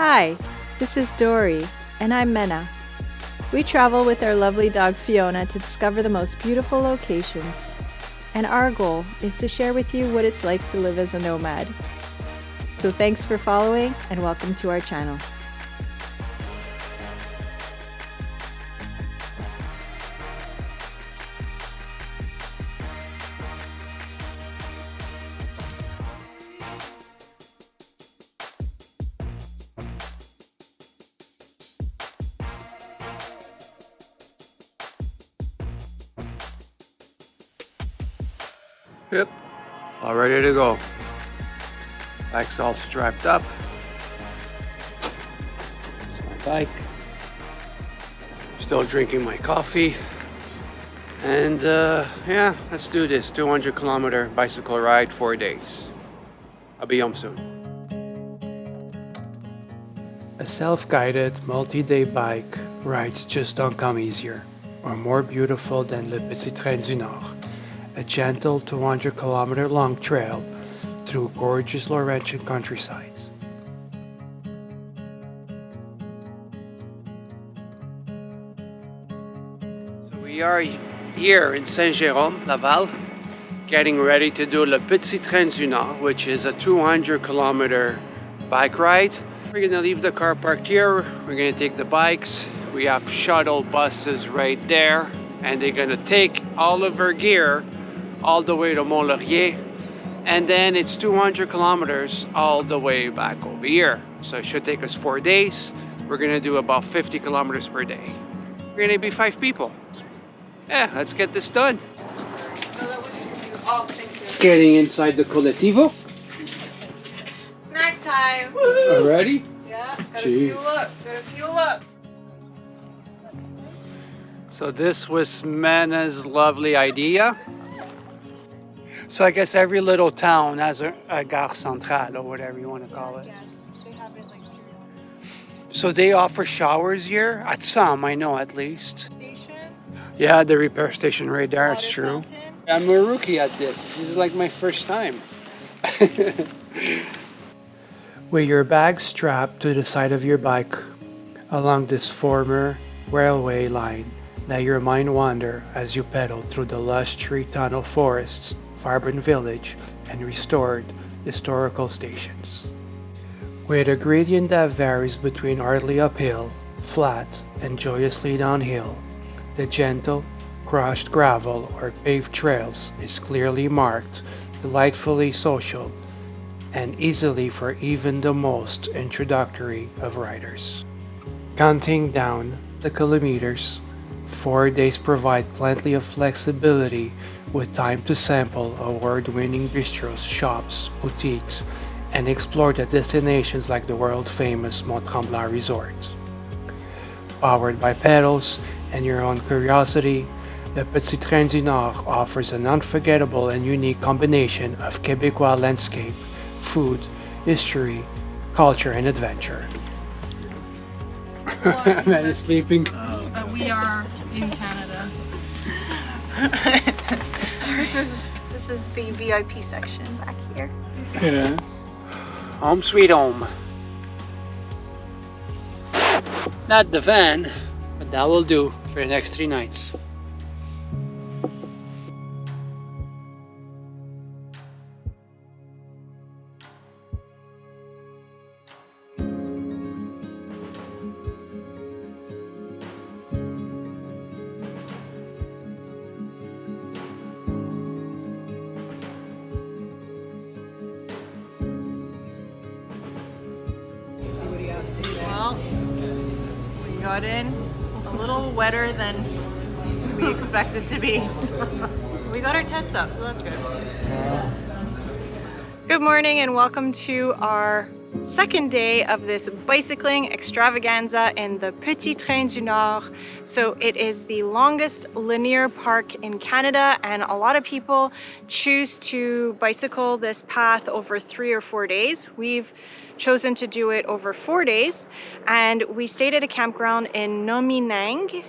Hi, this is Dory, and I'm Mena. We travel with our lovely dog Fiona to discover the most beautiful locations, and our goal is to share with you what it's like to live as a nomad. So thanks for following, and welcome to our channel. Yep, all ready to go. Bike's all strapped up. It's my bike. Still drinking my coffee. And yeah, let's do this 200-kilometer bicycle ride, 4 days. I'll be home soon. A self-guided multi-day bike rides just don't come easier or more beautiful than Le Petit du Nord. A gentle 200-kilometer long trail through gorgeous Laurentian countryside. So we are here in Saint-Jérôme, Laval, getting ready to do Le Petit du Nord, which is a 200-kilometer bike ride. We're gonna leave the car parked here. We're gonna take the bikes. We have shuttle buses right there, and they're gonna take all of our gear all the way to Mont-Laurier, and then it's 200 kilometers all the way back over here. So it should take us 4 days. We're gonna do about 50 kilometers per day. We're gonna be 5 people. Yeah, let's get this done. Getting inside the Collettivo. Snack time! Already? Yeah, gotta fuel up, gotta fuel up. So this was Mena's lovely idea. So I guess every little town has a gare centrale or whatever you want to call it. Yes, they have it like So they offer showers here? At some, I know at least. station. Yeah, the repair station right there, that's Water true. fountain. I'm a rookie at this. This is like my first time. With your bag strapped to the side of your bike along this former railway line, let your mind wander as you pedal through the lush tree tunnel forests, vibrant village, and restored historical stations. With a gradient that varies between hardly uphill, flat, and joyously downhill, the gentle, crushed gravel or paved trails is clearly marked, delightfully social, and easily for even the most introductory of riders. Counting down the kilometers, 4 days provide plenty of flexibility with time to sample award-winning bistros, shops, boutiques, and explore the destinations like the world-famous Mont Tremblant Resort. Powered by pedals and your own curiosity, Le Petit du Nord offers an unforgettable and unique combination of Québécois landscape, food, history, culture, and adventure. Man is sleeping. But we are in Canada. This is the VIP section back here. Yeah. Home sweet home. Not the van, but that will do for the next 3 nights. Well, we got in a little wetter than we expected to be. We got our tents up, so that's good. Good morning and welcome to our second day of this bicycling extravaganza in the Petit du Nord. So it is the longest linear park in Canada, and a lot of people choose to bicycle this path over 3 or 4 days. We've chosen to do it over 4 days, and we stayed at a campground in Nomineng,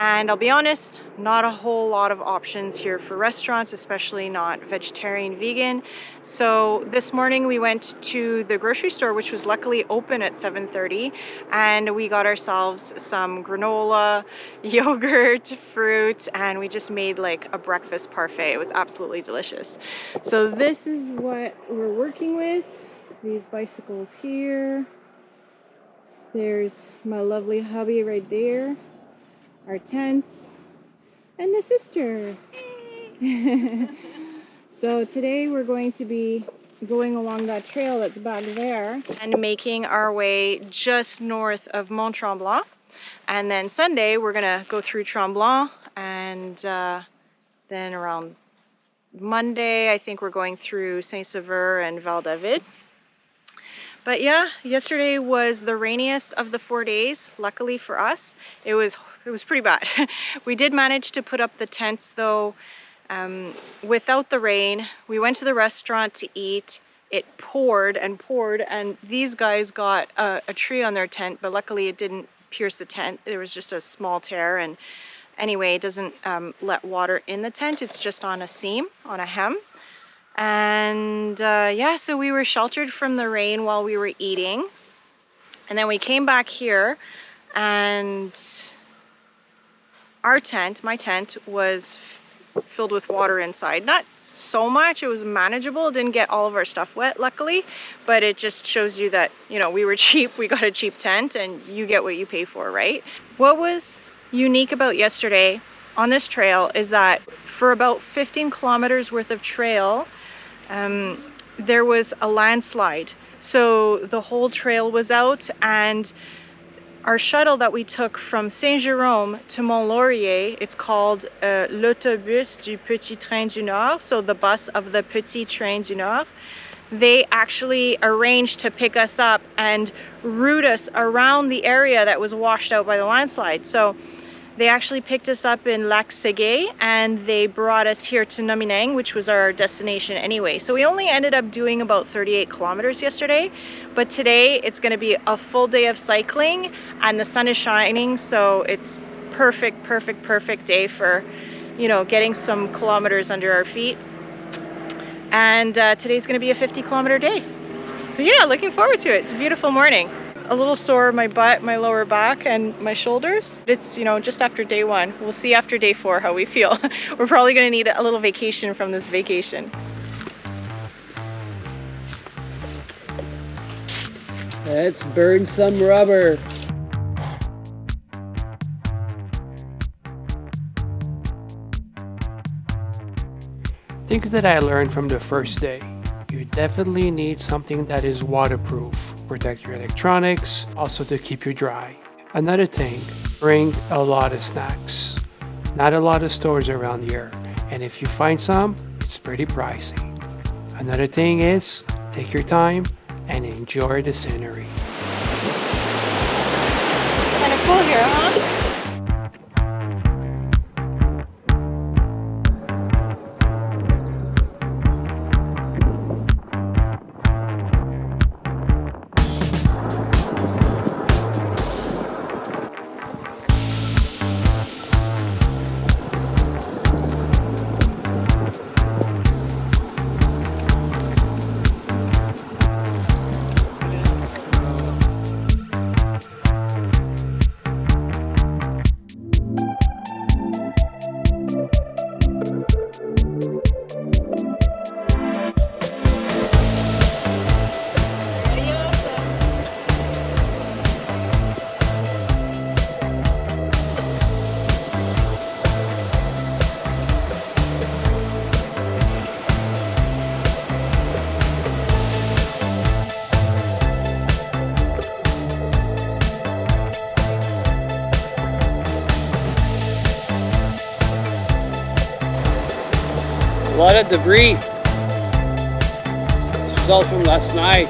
And I'll be honest, not a whole lot of options here for restaurants, especially not vegetarian, vegan. So this morning we went to the grocery store, which was luckily open at 7:30, and we got ourselves some granola, yogurt, fruit, and we just made like a breakfast parfait. It was absolutely delicious. So this is what we're working with. These bicycles here. There's my lovely hubby right there. Our tents, and the sister. So today we're going to be going along that trail that's back there and making our way just north of Mont Tremblant. And then Sunday we're gonna go through Tremblant, and then around Monday I think we're going through Saint-Sauveur and Val David. But yeah, yesterday was the rainiest of the 4 days. Luckily for us, it was pretty bad. We did manage to put up the tents though without the rain. We went to the restaurant to eat. It poured and poured, and these guys got a tree on their tent, but luckily it didn't pierce the tent. There was just a small tear, and anyway, it doesn't let water in the tent. It's just on a seam, on a hem. And yeah, so we were sheltered from the rain while we were eating. And then we came back here, and our tent, my tent, was filled with water inside. Not so much, it was manageable. It didn't get all of our stuff wet, luckily, but it just shows you that, you know, we were cheap. We got a cheap tent, and you get what you pay for, right? What was unique about yesterday on this trail is that for about 15 kilometers worth of trail, there was a landslide. So the whole trail was out, and our shuttle that we took from Saint-Jérôme to Mont-Laurier, it's called l'autobus du Petit Train du Nord, so the bus of the Petit Train du Nord. They actually arranged to pick us up and route us around the area that was washed out by the landslide. So they actually picked us up in Lac Ségué, and they brought us here to Nomineng, which was our destination anyway. So we only ended up doing about 38 kilometers yesterday, but today it's going to be a full day of cycling, and the sun is shining, so it's perfect day for, you know, getting some kilometers under our feet. And today's going to be a 50-kilometer day. So yeah, looking forward to it. It's a beautiful morning. A little sore, my butt, my lower back, and my shoulders. It's, you know, just after day 1. We'll see after day 4 how we feel. We're probably going to need a little vacation from this vacation. Let's burn some rubber. Things that I learned from the first day. You definitely need something that is waterproof. Protect your electronics, also to keep you dry. Another thing, bring a lot of snacks. Not a lot of stores around here, and if you find some, it's pretty pricey. Another thing is, take your time and enjoy the scenery. Kind of cool here, huh? A lot of debris. This was all from last night.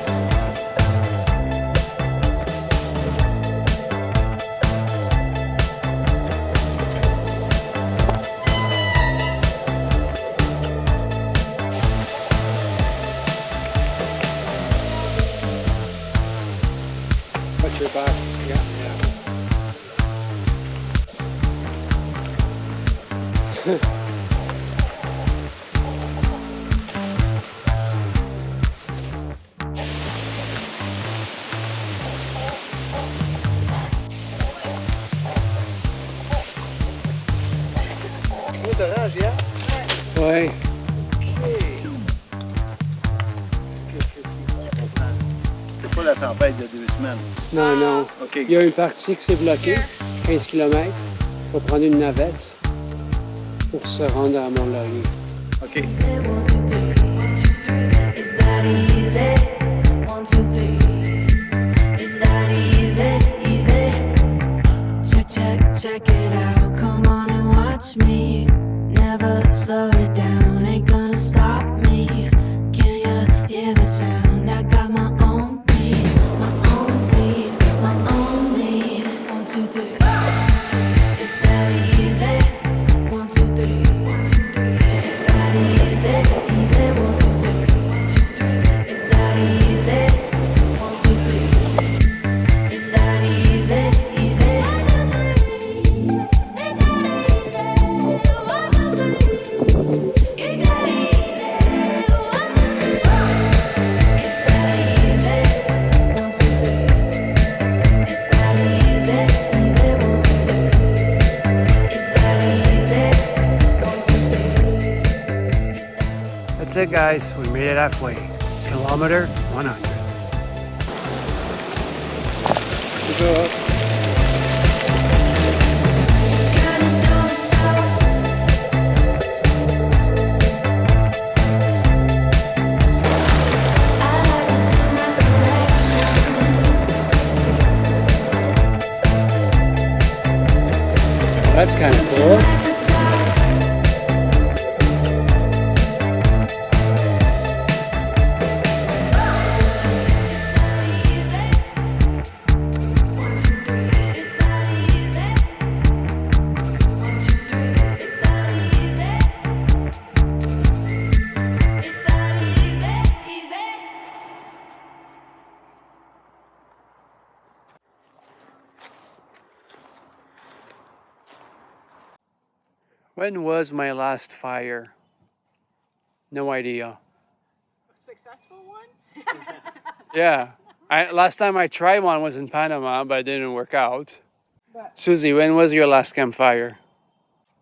Watch your back. Yeah. D'orange hier? Ouais. C'est pas la tempête de 2 semaines. Non, non. OK. Il y a une partie qui s'est bloquée, 15 km. Il faut prendre une navette pour se rendre à Mont-Laurier. OK. Is that easy? 1, 2, 3. Is that easy? Easy. Check it out. Come on and watch me. Never slow it down. Ain't gonna stop me. Can you hear the sound? I got my own beat, my own beat, my own beat. 1, 2, 3. Is that easy? 1, 2, 3. Is that easy? Easy. 1, 2, 3. Is that easy? 1, 2, 3. Is that easy? Easy. 1, 2, 3. Is that easy? 1, 2, 3. Is that easy? Easy. 1, 2, 3. Is that easy? 1, 2, 3. That's it, guys. We made it halfway. Kilometer 100. Go up. Don't stop. I add you to my collection. That's kind of cool. At the top. When was my last fire? No idea. Successful one? Yeah. Last time I tried one was in Panama, but it didn't work out. Susie, when was your last campfire?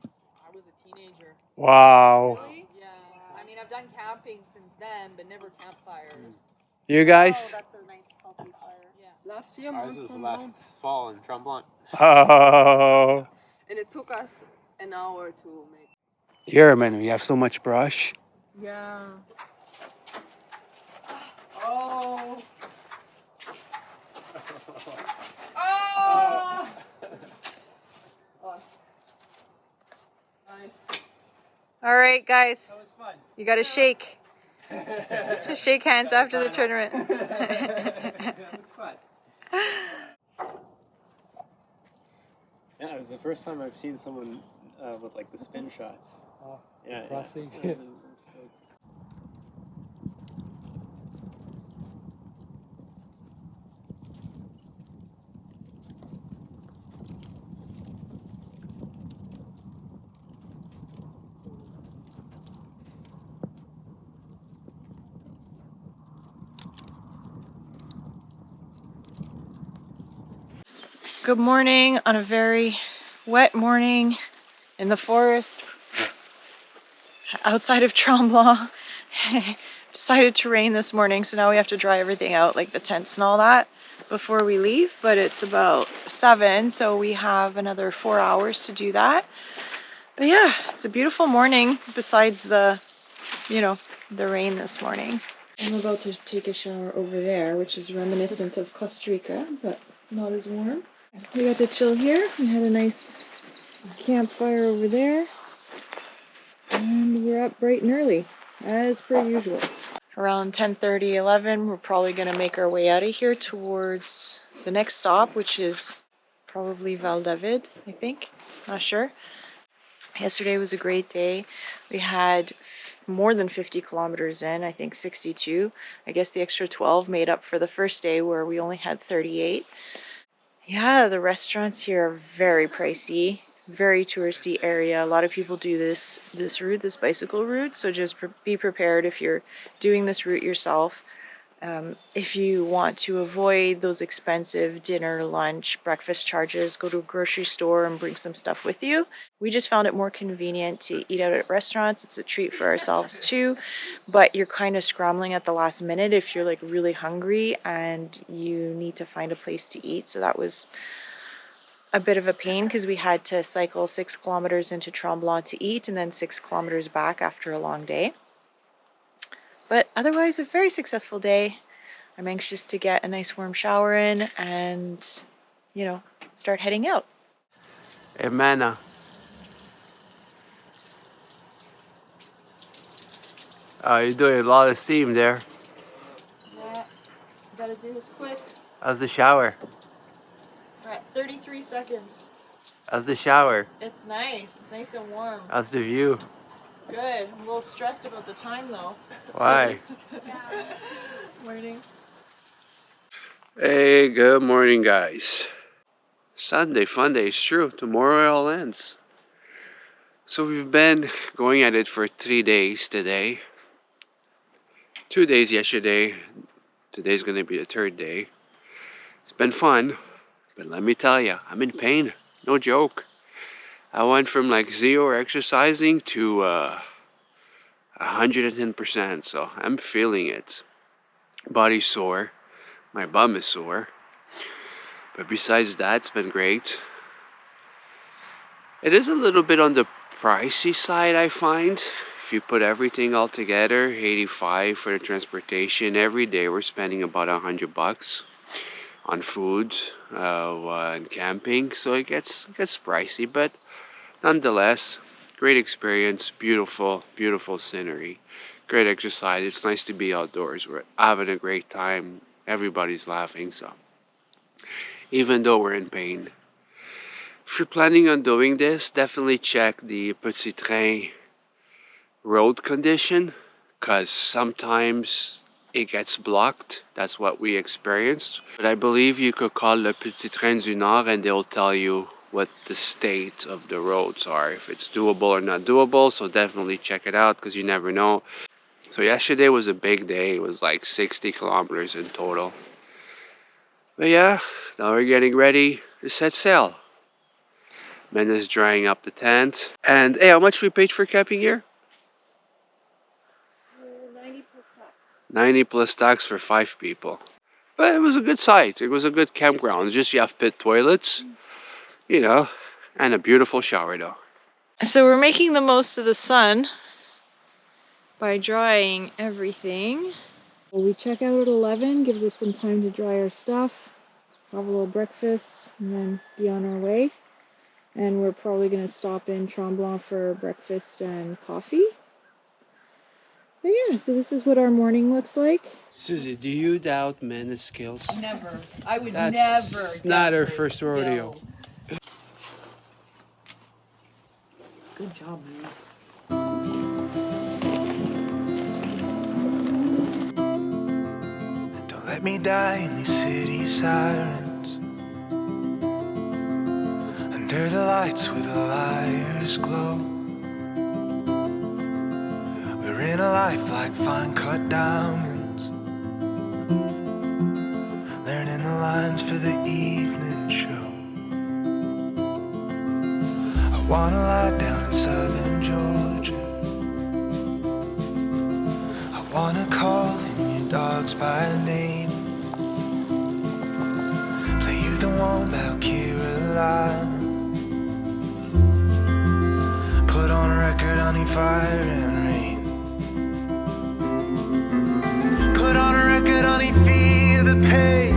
I was a teenager. Wow. Yeah. I mean, I've done camping since then, but never campfires. You guys? That's a nice healthy fire. Yeah. Last year, Ours was last fall in Tremblant. Oh. and it took us an hour to make. Here, man, we have so much brush. Yeah. Oh. Nice. All right, guys. That was fun. You got to shake. Just shake hands after the tournament. That was fun. Yeah, it was the first time I've seen someone with like the spin shots. Oh, Yeah, crossing. yeah. Good morning on a very wet morning in the forest outside of Tremblant. Decided to rain this morning, so now we have to dry everything out, like the tents and all that, before we leave. But it's about 7, so we have another 4 hours to do that. But yeah, it's a beautiful morning besides the, the rain this morning. I'm about to take a shower over there, which is reminiscent of Costa Rica, but not as warm. We got to chill here. We had a nice campfire over there. And we're up bright and early, as per usual. Around 10:30, 11, we're probably going to make our way out of here towards the next stop, which is probably Val David, I think. Not sure. Yesterday was a great day. We had more than 50 kilometers in, I think 62. I guess the extra 12 made up for the first day where we only had 38. Yeah, the restaurants here are very pricey. very touristy area. A lot of people do this route, this bicycle route. So just be prepared if you're doing this route yourself. If you want to avoid those expensive dinner, lunch, breakfast charges, go to a grocery store and bring some stuff with you. We just found it more convenient to eat out at restaurants. It's a treat for ourselves too, but you're kind of scrambling at the last minute if you're like really hungry and you need to find a place to eat. So that was a bit of a pain because we had to cycle 6 kilometers into Tremblant to eat and then 6 kilometers back after a long day. But otherwise, a very successful day. I'm anxious to get a nice warm shower in and, you know, start heading out. Hey, Mana. You're doing a lot of steam there. Yeah, gotta do this quick. How's the shower? We're at 33 seconds. How's the shower? It's nice. It's nice and warm. How's the view? Good. I'm a little stressed about the time though. Why? Morning. Hey, good morning, guys. Sunday, fun day, it's true. Tomorrow it all ends. So we've been going at it for 3 days today. 2 days yesterday. Today's gonna be the 3rd day. It's been fun, but let me tell you, I'm in pain. No joke. I went from like 0 exercising to 110%, so I'm feeling it. Body's sore. My bum is sore. But besides that, it's been great. It is a little bit on the pricey side, I find. If you put everything all together, 85 for the transportation. Every day we're spending about $100 on food and camping. So it gets pricey, but nonetheless, great experience, beautiful scenery, great exercise. It's nice to be outdoors. We're having a great time. Everybody's laughing, so even though we're in pain. If you're planning on doing this, definitely check the Petit road condition, because sometimes it gets blocked. That's what we experienced. But I believe you could call le Petit Train du Nord and they'll tell you what the state of the roads are, if it's doable or not doable. So definitely check it out, because you never know. So yesterday was a big day. It was like 60 kilometers in total. But yeah, now we're getting ready to set sail. Mena's drying up the tent. And hey, how much we paid for camping here? 90 plus tax. 90 plus tax for 5 people. But it was a good site. It was a good campground. Just you have pit toilets, you know, and a beautiful shower though. So we're making the most of the sun by drying everything. Well, we check out at 11, gives us some time to dry our stuff, have a little breakfast, and then be on our way. And we're probably going to stop in Tremblant for breakfast and coffee. But yeah, so this is what our morning looks like. Susie, do you doubt Mena's skills? Never. I would That's never. not doubt her her first rodeo. skills. Good job, man. Don't let me die in these city sirens, under the lights where the liars glow. We're in a life like fine cut diamonds, learning the lines for the evening show. I wanna lie down in southern Georgia, I wanna call in your dogs by name, play you the one about Carolina, put on a record, honey, fire and rain, put on a record, honey, feel the pain.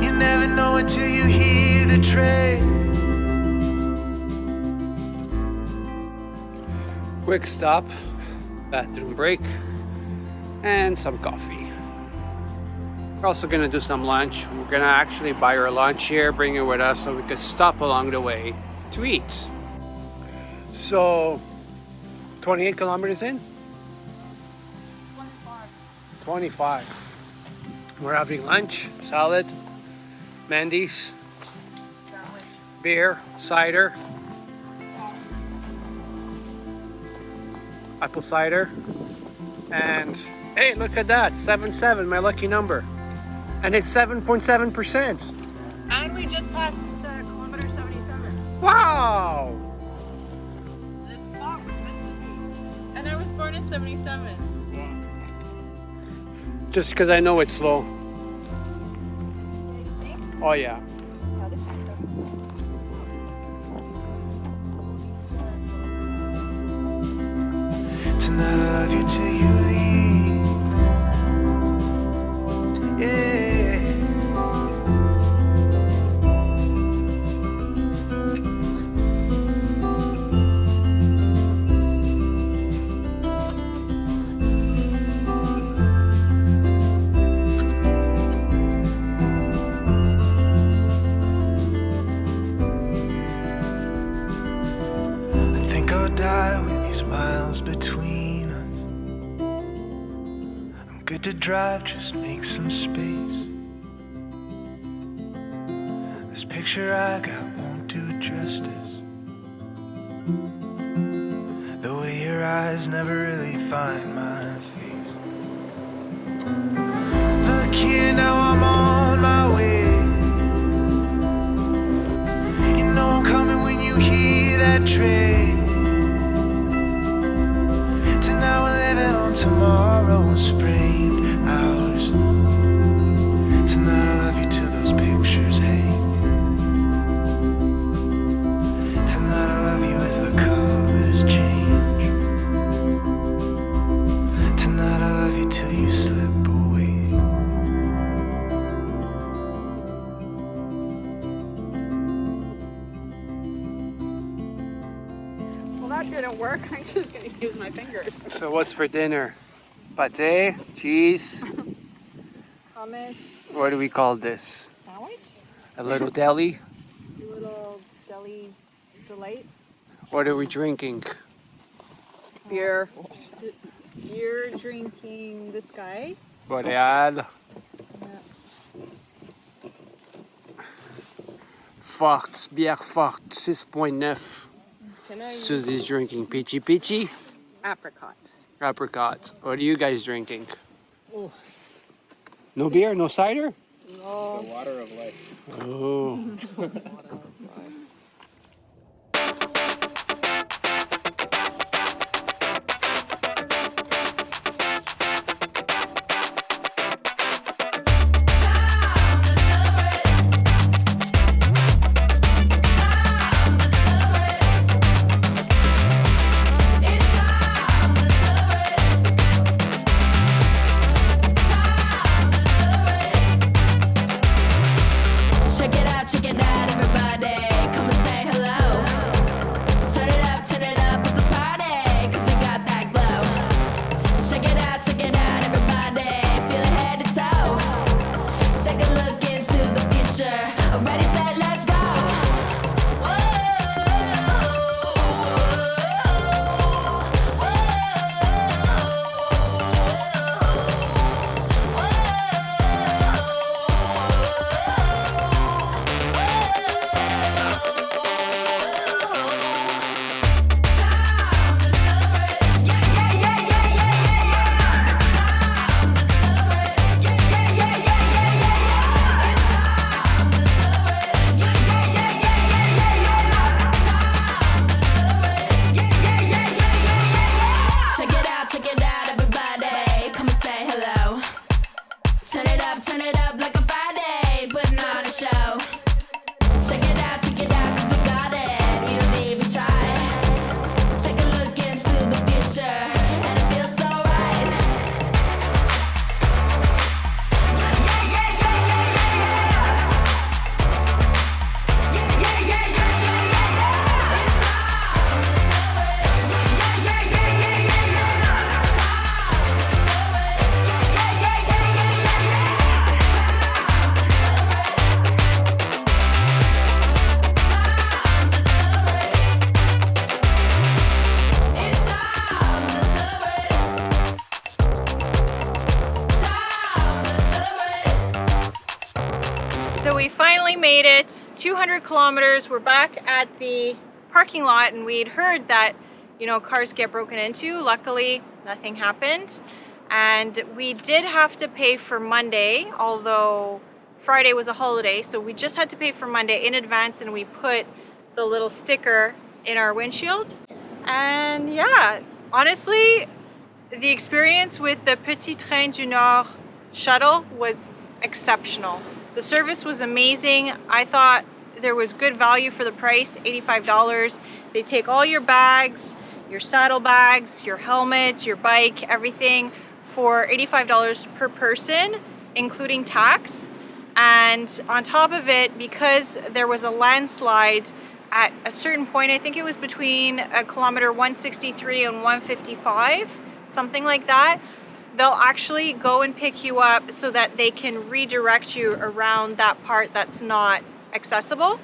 You never know until you hear the train. Quick stop, bathroom break, and some coffee. We're also gonna do some lunch. We're gonna actually buy our lunch here, bring it with us so we could stop along the way to eat. So, 28 kilometers in? 25. We're having lunch, salad, Mandy's, beer, cider, apple cider, and hey, look at that, 7.7, my lucky number. And it's 7.7%. And we just passed kilometer 77. Wow! This spot was meant to be. And I was born in 77. Just because I know it's slow. Oh yeah. Tonight I love you till you leave. Yeah. I think I'll die with these miles between us. I'm good to drive, just make some space. This picture I got won't do justice. The way your eyes never really find my face. Look here, now I'm on my way. You know I'm coming when you hear that train. Tonight we're living on tomorrow's framed hours. Tonight I love you till those pictures hang. Tonight I love you as the colors change. Tonight I love you till you slip away. Well, that didn't work. I'm just gonna use my fingers. So what's for dinner? Pate, cheese. Hummus What do we call this? sandwich. A little deli? Little deli delight. What are we drinking? Beer. You're drinking this guy. Boreal. Forte, bière forte, 6.9. Can I? Susie's drinking Petit. Apricot. Apricot. What are you guys drinking? No beer, no cider? No. The water of life. Oh. Check it out, everybody. Come and say hello. Turn it up, it's a party. 'Cause we got that glow. Check it out, everybody. Feel it head to toe. Take a look into the future. Ready, set, let's go. Check it out, everybody. Come and say hello. Turn it up like a Friday. Putting on a show. Check it out, 'cause we got it. We don't even try. Take a look into the future, and it feels so right. So we finally made it 200 kilometers. We're back at the parking lot, and we'd heard that, you know, cars get broken into. Luckily, nothing happened. And we did have to pay for Monday, although Friday was a holiday, so we just had to pay for Monday in advance, and we put the little sticker in our windshield. And yeah, honestly, the experience with the Petit Train du Nord shuttle was exceptional. The service was amazing. I thought there was good value for the price, $85. They take all your bags, your saddlebags, your helmet, your bike, everything for $85 per person, including tax. And on top of it, because there was a landslide at a certain point, I think it was between kilometer 163 and 155, something like that, they'll actually go and pick you up so that they can redirect you around that part that's not accessible.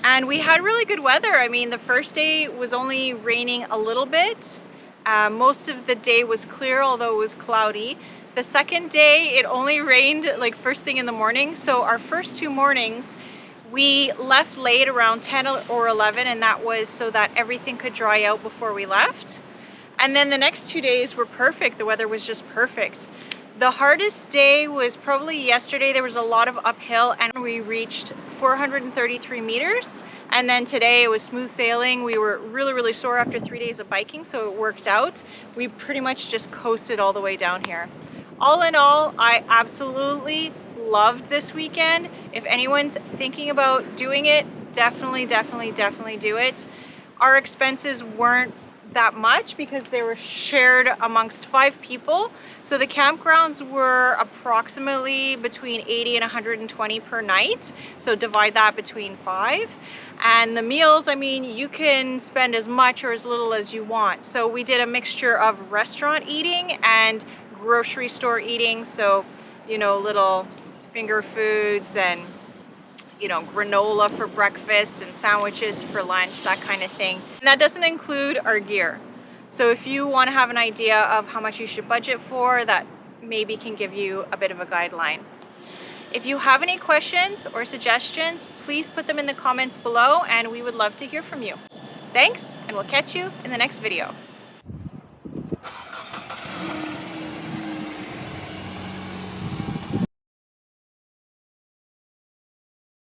And we had really good weather. I mean, the first day was only raining a little bit. Most of the day was clear, although it was cloudy. The second day, it only rained like first thing in the morning. So our first 2 mornings, we left late around 10 or 11, and that was so that everything could dry out before we left. And then the next 2 days were perfect. The weather was just perfect. The hardest day was probably yesterday. There was a lot of uphill, and we reached 433 meters. And then today it was smooth sailing. We were really sore after 3 days of biking, so it worked out. We pretty much just coasted all the way down here. All in all, I absolutely loved this weekend. If anyone's thinking about doing it, definitely do it. Our expenses weren't that much because they were shared amongst 5 people. So the campgrounds were approximately between 80 and 120 per night. So divide that between 5. And the meals, I mean, you can spend as much or as little as you want. So we did a mixture of restaurant eating and grocery store eating. So, you know, little finger foods and, you know, granola for breakfast and sandwiches for lunch, that kind of thing. And that doesn't include our gear. So if you want to have an idea of how much you should budget for, that maybe can give you a bit of a guideline. If you have any questions or suggestions, please put them in the comments below, and we would love to hear from you. Thanks, and we'll catch you in the next video.